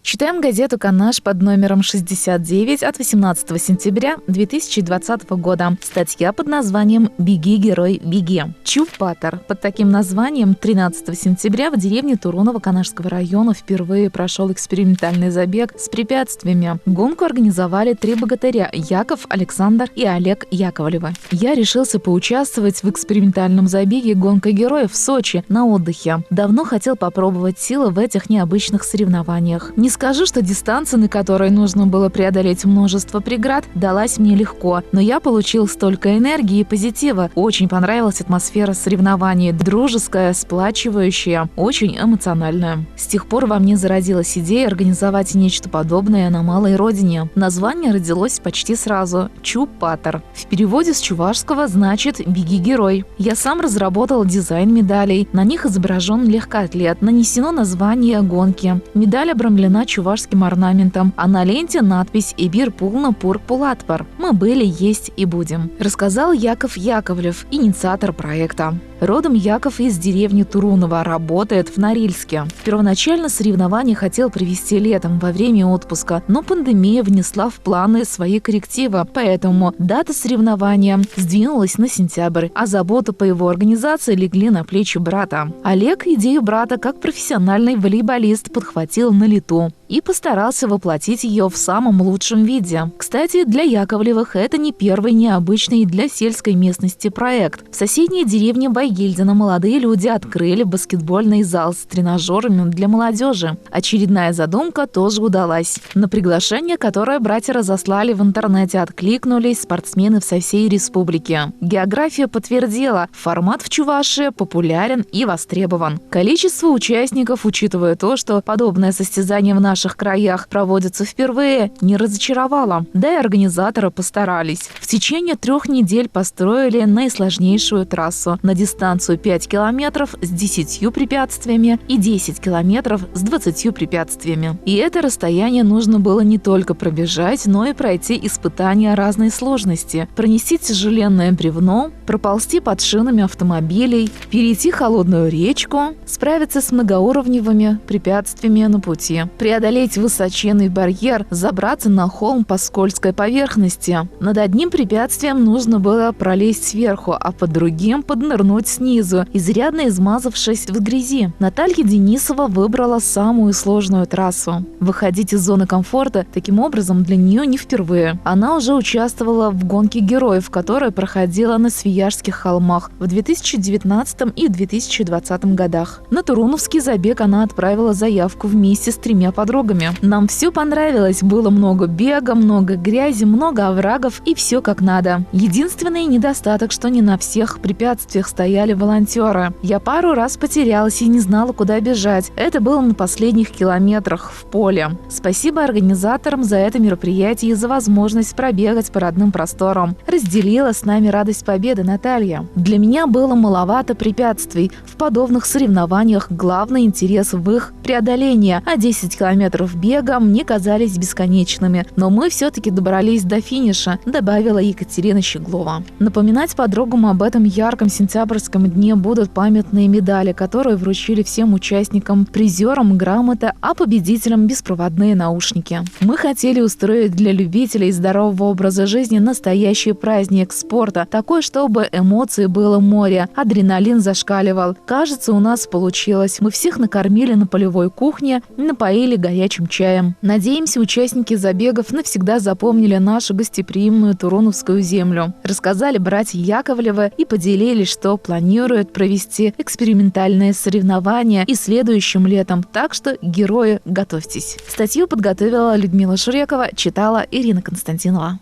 Читаем газету «Канаш» под номером 69 от 18 сентября 2020 года. Статья под названием «Беги, герой, беги». Чуб-Паттер. Под таким названием 13 сентября в деревне Туруново Канашского района впервые прошел экспериментальный забег с препятствиями. Гонку организовали 3 богатыря – Яков, Александр и Олег Яковлевы. Я решился поучаствовать в экспериментальном забеге «Гонка героев» в Сочи на отдыхе. Давно хотел попробовать силы в этих необычных соревнованиях. Не скажу, что дистанция, на которой нужно было преодолеть множество преград, далась мне легко, но я получил столько энергии и позитива. Очень понравилась атмосфера соревнований, дружеская, сплачивающая, очень эмоциональная. С тех пор во мне зародилась идея организовать нечто подобное на малой родине. Название родилось почти сразу – Чуб-Паттер. В переводе с чувашского значит «беги, герой». Я сам разработал дизайн медалей. На них изображен легкоатлет, нанесено название гонки. Медаль обрамлена чувашским орнаментом, а на ленте надпись «Эбир Пулна Пур Пулатпар». Мы были, есть и будем. Рассказал Яков Яковлев, инициатор проекта. Родом Яков из деревни Туруново, работает в Норильске. Первоначально соревнования хотел провести летом во время отпуска, но пандемия внесла в планы свои коррективы, поэтому дата соревнования сдвинулась на сентябрь, а заботы по его организации легли на плечи брата. Олег идею брата как профессиональный волейболист подхватил на лету и постарался воплотить ее в самом лучшем виде. Кстати, для Яковлевых это не первый необычный для сельской местности проект. В соседней деревне Байгильдино молодые люди открыли баскетбольный зал с тренажерами для молодежи. Очередная задумка тоже удалась. На приглашение, которое братья разослали в интернете, откликнулись спортсмены со всей республики. География подтвердила, формат в Чувашии популярен и востребован. Количество участников, учитывая то, что подобное состязание в наших краях проводится впервые, не разочаровало. Да и организаторы постарались. В течение 3 недель построили наисложнейшую трассу на дистанцию 5 километров с 10 препятствиями и 10 километров с 20 препятствиями. И это расстояние нужно было не только пробежать, но и пройти испытания разной сложности, пронести тяжеленное бревно, проползти под шинами автомобилей, перейти холодную речку, справиться с многоуровневыми препятствиями на пути, преодолеть высоченный барьер, забраться на холм по скользкой поверхности. Над одним препятствием нужно было пролезть сверху, а под другим поднырнуть снизу, изрядно измазавшись в грязи. Наталья Денисова выбрала самую сложную трассу. Выходить из зоны комфорта таким образом для нее не впервые. Она уже участвовала в гонке героев, которая проходила на Свияжских холмах в 2019 и 2020 годах. На Туруновский забег она отправила заявку вместе с 3 подругами. Нам все понравилось, было много бега, много грязи, много оврагов и все как надо. Единственный недостаток, что не на всех препятствиях стояли волонтеры. Я пару раз потерялась и не знала, куда бежать. Это было на последних километрах в поле. Спасибо организаторам за это мероприятие и за возможность пробегать по родным просторам. Разделила с нами радость победы Наталья. Для меня было маловато препятствий. В подобных соревнованиях главный интерес в их преодолении, а 10 километров бега мне казались бесконечными. Но мы все-таки добрались до финиша, добавила Екатерина Щеглова. Напоминать подругам об этом ярком сентябрьском дне будут памятные медали, которые вручили всем участникам, призерам грамоты, а победителям беспроводные наушники. Мы хотели устроить для любителей здорового образа жизни настоящий праздник спорта, такой, чтобы эмоций было море, адреналин зашкаливал. Кажется, у нас получилось. Мы всех накормили на полевой кухне, напоили горячим чаем. Надеемся, участники забегов навсегда запомнили нашу гостеприимную Туруновскую землю. Рассказали братья Яковлевы и поделились, что планируют провести экспериментальные соревнования и следующим летом. Так что, герои, готовьтесь. Статью подготовила Людмила Шурекова, читала Ирина Константинова.